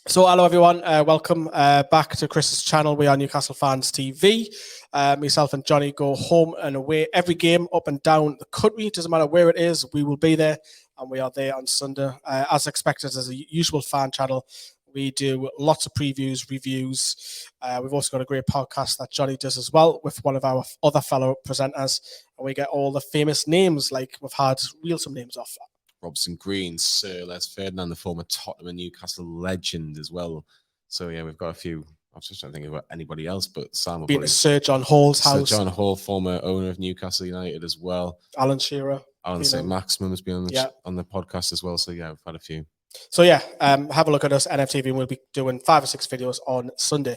So hello everyone, welcome back to Chris's channel. We are Newcastle Fans TV. Myself and Johnny go home and away every game up and down the country. Doesn't matter where it is, we will be there, and we are there on Sunday. As expected, as a usual fan channel, we do lots of previews, reviews. We've also got a great podcast that Johnny does as well with one of our other fellow presenters, and we get all the famous names, like we've had reel some names off. Robson Green, Sir Les Ferdinand, the former Tottenham and Newcastle legend as well. So yeah, we've got a few. I was just trying to think about anybody else, but Sam. Been to Sir John Hall's house. Sir John Hall, former owner of Newcastle United as well. Alan Shearer. Alan St. Maximum has been on the podcast as well. So yeah, we've had a few. So yeah, have a look at us, NFTV, and we'll be doing 5 or 6 videos on Sunday.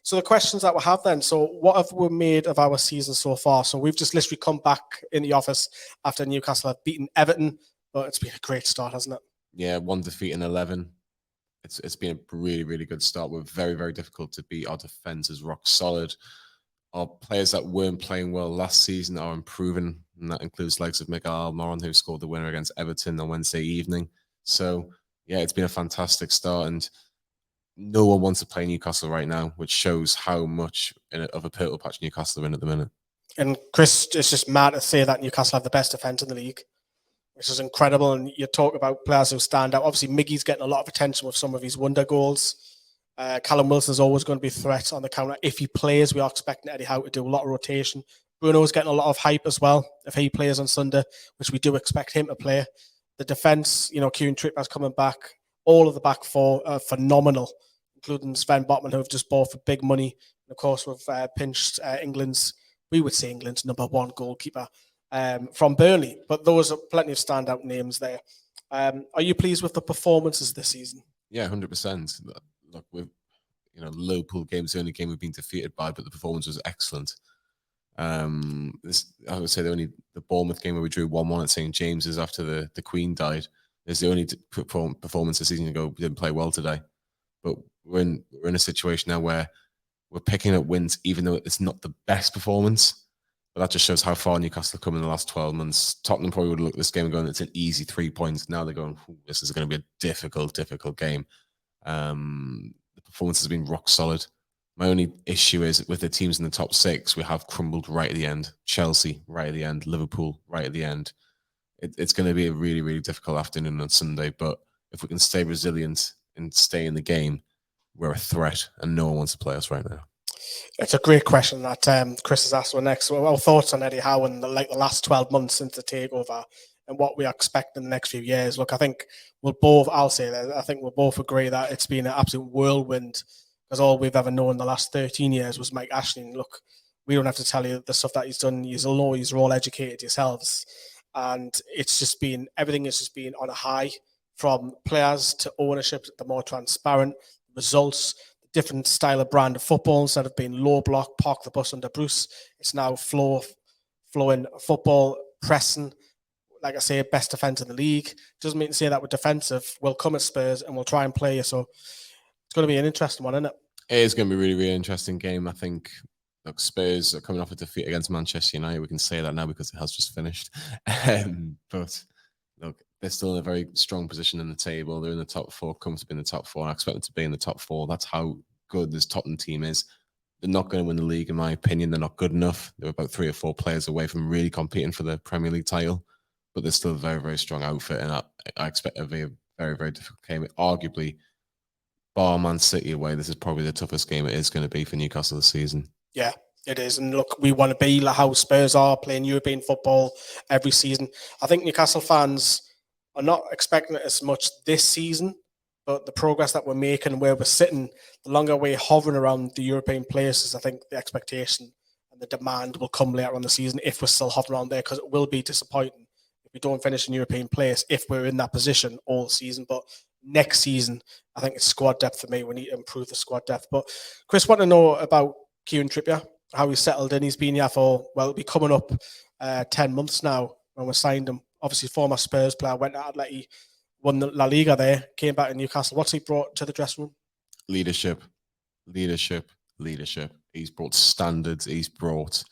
So the questions that we have then, so what have we made of our season so far? So we've just literally come back in the office after Newcastle have beaten Everton, but it's been a great start, hasn't it? Yeah, 1 defeat in 11. It's been a really, really good start. We're very, very difficult to beat. Our defence is rock solid. Our players that weren't playing well last season are improving, and that includes legs of Miguel Almiron, who scored the winner against Everton on Wednesday evening. So, yeah, it's been a fantastic start, and no one wants to play Newcastle right now, which shows how much of a purple patch Newcastle are in at the minute. And Chris, it's just mad to say that Newcastle have the best defence in the league, which is incredible. And you talk about players who stand out. Obviously, Miggy's getting a lot of attention with some of his wonder goals. Callum Wilson's always going to be a threat on the counter. If he plays, we are expecting Eddie Howe to do a lot of rotation. Bruno's getting a lot of hype as well if he plays on Sunday, which we do expect him to play. The defence, Kieran Trippier's coming back. All of the back four are phenomenal, including Sven Botman, who have just bought for big money. And of course, we've pinched England's number one goalkeeper from Burnley. But those are plenty of standout names there. Are you pleased with the performances this season? Yeah, 100%. Look, with Liverpool game's the only game we've been defeated by, but the performance was excellent. I would say the Bournemouth game where we drew 1-1 at St. James's after the Queen died is the only performance this season ago. We didn't play well today, but we're in a situation now where we're picking up wins, even though it's not the best performance. But that just shows how far Newcastle have come in the last 12 months. Tottenham probably would have looked at this game and going, it's an easy 3 points. Now they're going, this is going to be a difficult game. The performance has been rock solid. My only issue is with the teams in the top 6, we have crumbled right at the end. Chelsea right at the end, Liverpool right at the end. It's going to be a really, really difficult afternoon on Sunday. But if we can stay resilient and stay in the game, we're a threat, and no one wants to play us right now. It's a great question that Chris has asked. Next, our thoughts on Eddie Howe and the last 12 months since the takeover and what we expect in the next few years. Look, I think I'll say that, I think we'll both agree that it's been an absolute whirlwind, because all we've ever known the last 13 years was Mike Ashley. And look, we don't have to tell you the stuff that he's done. You'll know you're all educated yourselves. And it's just been, everything has just been on a high, from players to ownership, the more transparent results, different style of brand of football. Instead of being low block, park the bus under Bruce, it's now flowing football, pressing. Like I say, best defence in the league. Doesn't mean to say that we're defensive. We'll come at Spurs and we'll try and play you. So it's going to be an interesting one, isn't it? It is going to be a really, really interesting game. I think Spurs are coming off a defeat against Manchester United. We can say that now because it has just finished. But look, they're still in a very strong position in the table. They're in the top 4, comfortably in the top 4. I expect them to be in the top 4. That's how good this Tottenham team is. They're not going to win the league, in my opinion. They're not good enough. They're about 3 or 4 players away from really competing for the Premier League title. But they're still a very, very strong outfit. And I expect it to be a very, very difficult game. Arguably, bar Man City away, this is probably the toughest game it is going to be for Newcastle this season. Yeah, it is. And look, we want to be like how Spurs are, playing European football every season. I think Newcastle fans are not expecting it as much this season, but the progress that we're making, where we're sitting, the longer we're hovering around the European places, I think the expectation and the demand will come later on the season if we're still hovering around there, because it will be disappointing if we don't finish in European place if we're in that position all season. But next season, I think it's squad depth for me. We need to improve the squad depth. But Chris, want to know about Kieran Trippier, how he's settled in. He's been here for, well, it'll be coming up 10 months now when we signed him. Obviously, former Spurs player, went to Atleti, won the La Liga there, came back to Newcastle. What's he brought to the dressing room? Leadership. He's brought standards. He's brought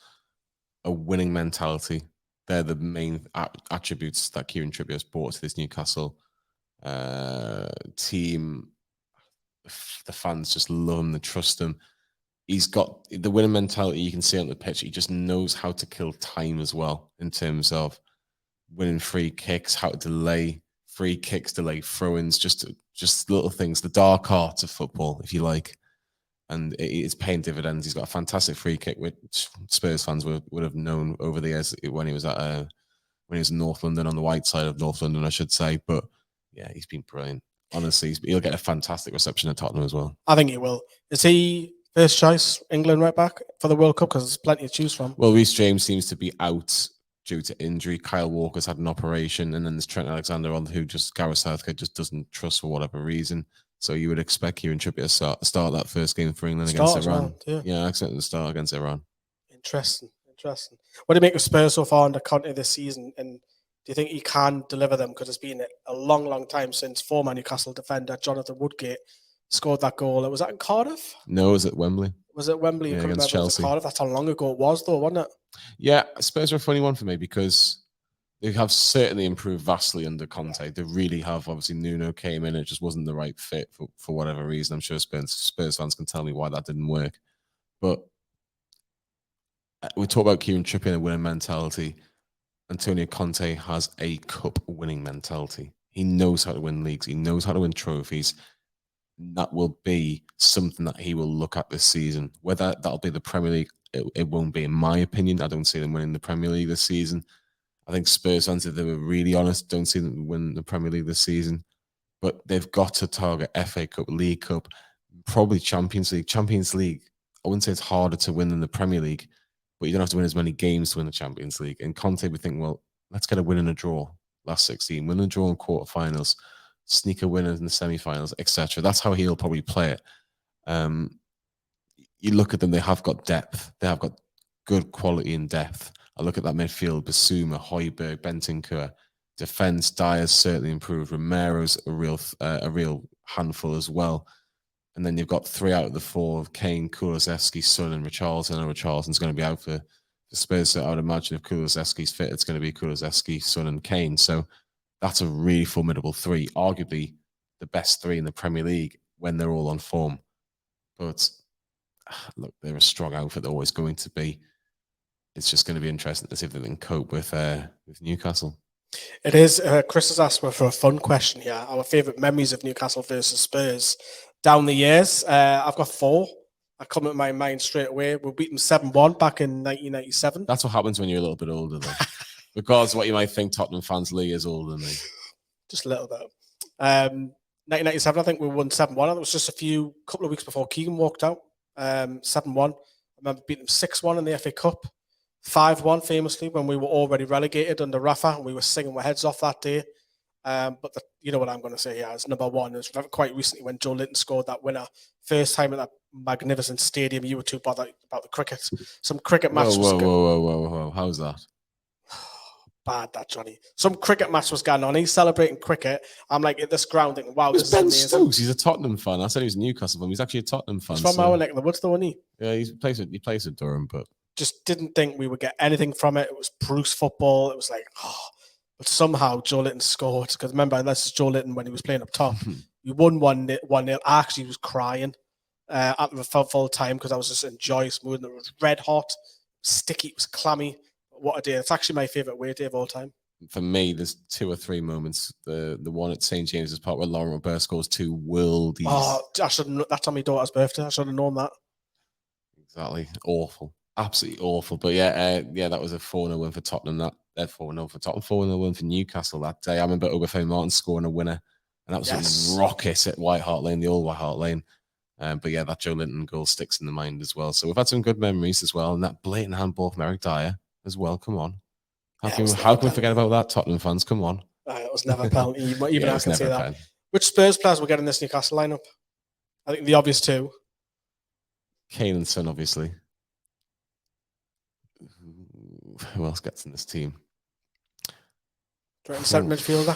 a winning mentality. They're the main attributes that Kieran Trippier has brought to this Newcastle team. the fans just love him, they trust him. He's got the winning mentality. You can see on the pitch. He just knows how to kill time as well in terms of winning free kicks, how to delay free kicks, delay throw-ins, just little things, the dark arts of football, if you like. And it's paying dividends. He's got a fantastic free kick, which Spurs fans would have known over the years when he was in North London, on the white side of North London, I should say. But yeah, he's been brilliant. Honestly, he'll get a fantastic reception at Tottenham as well. I think he will. Is he first choice England right back for the World Cup? Because there's plenty to choose from. Well, Reece James seems to be out due to injury. Kyle Walker's had an operation, and then there's Trent Alexander-Arnold, who Gareth Southgate just doesn't trust for whatever reason. So you would expect Kieran Trippier to start that first game for England against Iran. Well, yeah, accidentally the start against Iran. Interesting. What do you make of Spurs so far in the Conte this season? And do you think he can deliver them? Because it's been a long, long time since former Newcastle defender Jonathan Woodgate scored that goal. Was that in Cardiff? No, it was at Wembley. Was it Wembley? Yeah, against Chelsea. Cardiff. That's how long ago it was, though, wasn't it? Yeah, Spurs are a funny one for me because they have certainly improved vastly under Conte. They really have. Obviously, Nuno came in. It just wasn't the right fit for whatever reason. I'm sure Spurs fans can tell me why that didn't work. But we talk about Kieran Trippier and a winning mentality. Antonio Conte has a cup winning mentality. He knows how to win leagues. He knows how to win trophies. That will be something that he will look at this season. Whether that'll be the Premier League, it won't be, in my opinion. I don't see them winning the Premier League this season. I think Spurs fans, if they were really honest, don't see them win the Premier League this season. But they've got to target FA Cup, League Cup, probably Champions League. Champions League, I wouldn't say it's harder to win than the Premier League, but you don't have to win as many games to win the Champions League. And Conte would think, well, let's get a win and a draw. Last 16, win and a draw in quarterfinals, sneak a winner in the semi-finals, etc. That's how he'll probably play it. You look at them; they have got depth. They have got good quality and depth. I look at that midfield: Basuma, Højbjerg, Bentancur. Defense, Dyer's certainly improved. Romero's a real handful as well. And then you've got 3 out of the 4: Kane, Kulusevski, Son, and Richarlison. I know Richarlison's going to be out for Spurs, so I would imagine if Kulusevski's fit, it's going to be Kulusevski, Son, and Kane. So that's a really formidable 3, arguably the best 3 in the Premier League when they're all on form. But look, they're a strong outfit. They're always going to be. It's just going to be interesting to see if they can cope with Newcastle. It is. Chris has asked for a fun question here. Our favourite memories of Newcastle versus Spurs down the years. I've got 4. I come to my mind straight away. We beat them 7-1 back in 1997. That's what happens when you're a little bit older, though. Because what you might think, Tottenham fans, Lee is older than me. Just a little bit. 1997, I think we won 7-1. It was just a couple of weeks before Keegan walked out. 7-1. I remember beating them 6-1 in the FA Cup. 5-1 famously when we were already relegated under Rafa, and we were singing our heads off that day. But you know what I'm going to say here is number 1 is quite recently when Joe Linton scored that winner. First time at that magnificent stadium. You were too bothered about the cricket. Some cricket match. Whoa. How's that? Bad, that Johnny. Some cricket match was going on. He's celebrating cricket. I'm like at this ground thinking, wow, this is Ben amazing. Stokes. He's a Tottenham fan. I said he was a Newcastle fan. He's actually a Tottenham fan. He's from our neck of the woods, though, isn't he? Yeah, he plays at Durham, but just didn't think we would get anything from it. It was Bruce football. It was like, but somehow Joe Linton scored. Because remember, this is Joe Linton when he was playing up top. We won 1-0. I actually was crying at the full time because I was just enjoying smooth. It was red hot, sticky, it was clammy. What a day. It's actually my favourite away day of all time. For me, there's 2 or 3 moments. The one at St. James's Park where Laurent Robert scores 2 worldies. Oh, that's on my daughter's birthday. I should have known that. Exactly. Awful. Absolutely awful. But yeah, that was a 4-0 win for Tottenham. That 4-0 for Tottenham, 4-0 win for Newcastle that day. I remember Obafemi Martin scoring a winner, and that was a rocket at White Hart Lane, the old White Hart Lane. But yeah, that Joe Linton goal sticks in the mind as well. So we've had some good memories as well, and that blatant handball from Eric Dyer as well. Come on, how can we forget about that, Tottenham fans? Come on, it was never a penalty. Even I can say that. Pen. Which Spurs players will get in this Newcastle lineup? I think the obvious 2. Kane and Son, obviously. Who else gets in this team? Centre midfielder.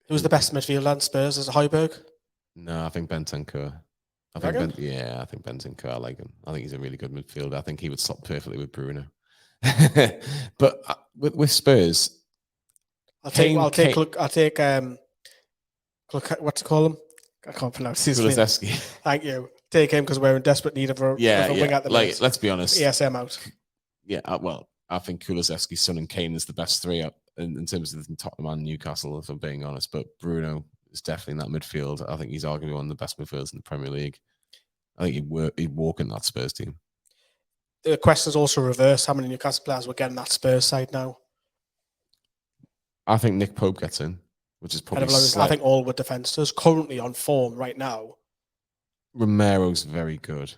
Who's the best midfielder in Spurs? Is it Højbjerg? No, I think Bentancur. I think Bentancur. I like him. I think he's a really good midfielder. I think he would slot perfectly with Bruno. But with Spurs, I'll take what's it call him? I can't pronounce his name. Kulusevski. Thank you. Take him because we're in desperate need of a wing at the minute. Let's be honest. ASM out. Yeah, well, I think Kulusevski, Son and Kane is the best three in terms of Tottenham and Newcastle, if I'm being honest. But Bruno is definitely in that midfield. I think he's arguably one of the best midfielders in the Premier League. I think he'd walk in that Spurs team. The question is also reversed. How many Newcastle players will get in that Spurs side now? I think Nick Pope gets in, which is probably I think all with defenders currently on form right now. Romero's very good.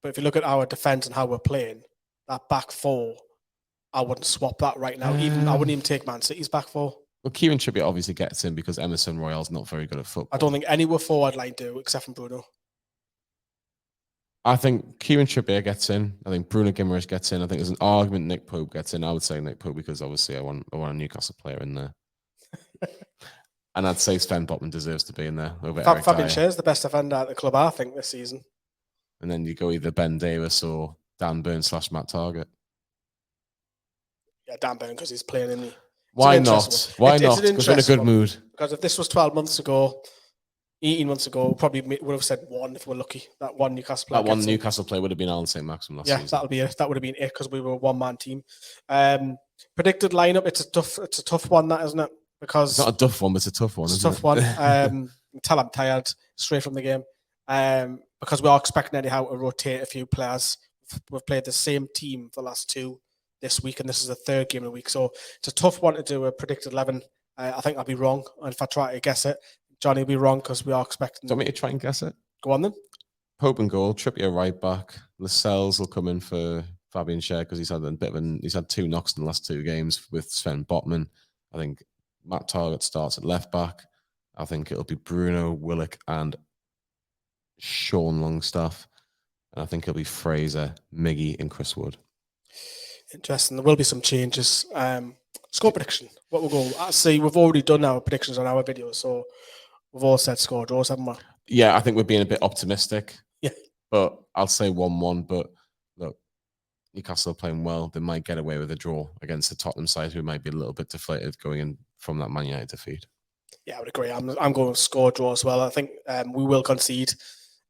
But if you look at our defence and how we're playing, that back four, I wouldn't swap that right now. I wouldn't even take Man City's back four. Well, Kieran Trippier obviously gets in because Emerson Royale's not very good at football. I don't think anyone forward line do except from Bruno. I think Kieran Trippier gets in. I think Bruno Guimaraes gets in. I think there's an argument Nick Pope gets in. I would say Nick Pope because obviously I want a Newcastle player in there. And I'd say Sven Botman deserves to be in there over Eric Fabian Dyer. Schär's the best defender at the club, I think, this season. And then you go either Ben Davis or Dan Burn / Matt Target. Yeah, Dan Burn because he's playing in the... Why not? Why not? Because we're in a good mood. Because if this was 12 months ago, 18 months ago, probably would have said one if we're lucky. That one Newcastle player. That one Newcastle player would have been Alan St. Maxim last season. That'll be it. That would have been it because we were a one-man team. Predicted lineup. It's a tough one, that isn't it? Because it's not a tough one, but it's a tough one. It's a tough one. Tell I'm tired straight from the game. Because we are expecting anyhow to rotate a few players. We've played the same team for the last two this week, and this is the third game of the week. So it's a tough one to do a predicted 11. I think I'll be wrong. And if I try to guess it, Johnny will be wrong because we are expecting. Do you want me to try and guess it? Go on then. Pope and goal, Trippier right back. Lascelles will come in for Fabian Schär because he's had two knocks in the last two games with Sven Botman. I think Matt Target starts at left back. I think it'll be Bruno, Willock, and Sean Longstaff. And I think it'll be Fraser, Miggy, and Chris Wood. Interesting. There will be some changes. Score prediction. What we'll go. See, we've already done our predictions on our videos, so we've all said score draws, haven't we? Yeah, I think we're being a bit optimistic. Yeah. But I'll say 1-1. But look, Newcastle are playing well. They might get away with a draw against the Tottenham side, who might be a little bit deflated going in from that Man United defeat. Yeah, I would agree. I'm going to score draw as well. I think we will concede.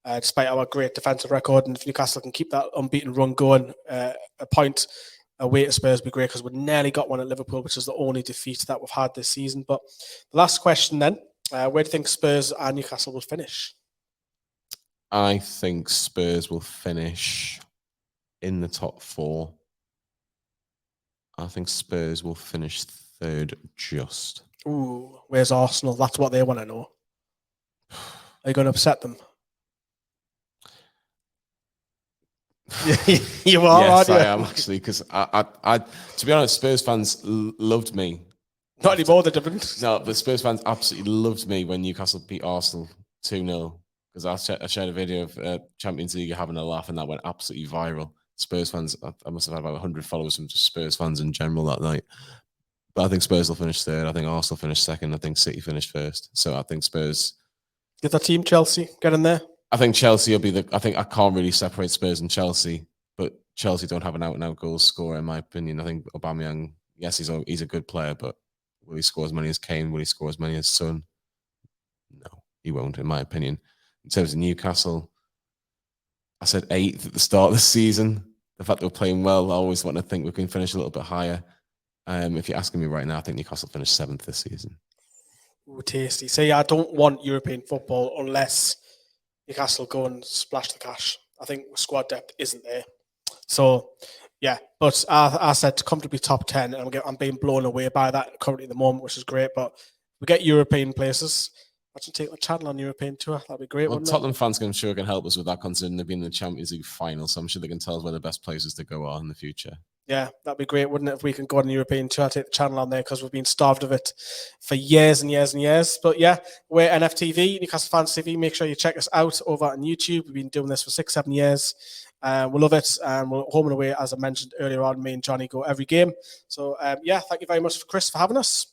Despite our great defensive record, and if Newcastle can keep that unbeaten run going, a point away to Spurs would be great because we nearly got one at Liverpool, which is the only defeat that we've had this season. But the last question then, where do you think Spurs and Newcastle will finish? I think Spurs will finish in the top four. I think Spurs will finish third just. Ooh, where's Arsenal? That's what they want to know. Are you going to upset them? You are, yes, aren't you? I am actually, because I, to be honest, Spurs fans loved me. Not anymore, they didn't. No, but Spurs fans absolutely loved me when Newcastle beat Arsenal 2-0 because I shared a video of Champions League having a laugh, and that went absolutely viral. Spurs fans, I must have had about 100 followers from just Spurs fans in general that night. But I think Spurs will finish third. I think Arsenal finish second. I think City finish first. So I think Spurs. Get the team Chelsea get in there. I think Chelsea will be I think I can't really separate Spurs and Chelsea, but Chelsea don't have an out-and-out goal scorer, in my opinion. I think Aubameyang, yes, he's a good player, but will he score as many as Kane? Will he score as many as Son? No, he won't, in my opinion. In terms of Newcastle, I said 8th at the start of the season. The fact they were playing well, I always want to think we can finish a little bit higher. If you're asking me right now, I think Newcastle finished 7th this season. Ooh, tasty. See, I don't want European football unless Newcastle go and splash the cash. I think squad depth isn't there. So, yeah. But I said comfortably top 10, and I'm being blown away by that currently at the moment, which is great. But we get European places. I should take the channel on European tour. That'd be great. Well, Tottenham fans can help us with that, considering they've been in the Champions League final. So I'm sure they can tell us where the best places to go are in the future. Yeah, that'd be great, wouldn't it, if we can go on a European tour, take the channel on there, because we've been starved of it for years and years and years. But yeah, we're NFTV, Newcastle Fans TV. Make sure you check us out over on YouTube. We've been doing this for 6-7 years. We love it. We're home and away, as I mentioned earlier on. Me and Johnny go every game. So yeah, thank you very much, Chris, for having us.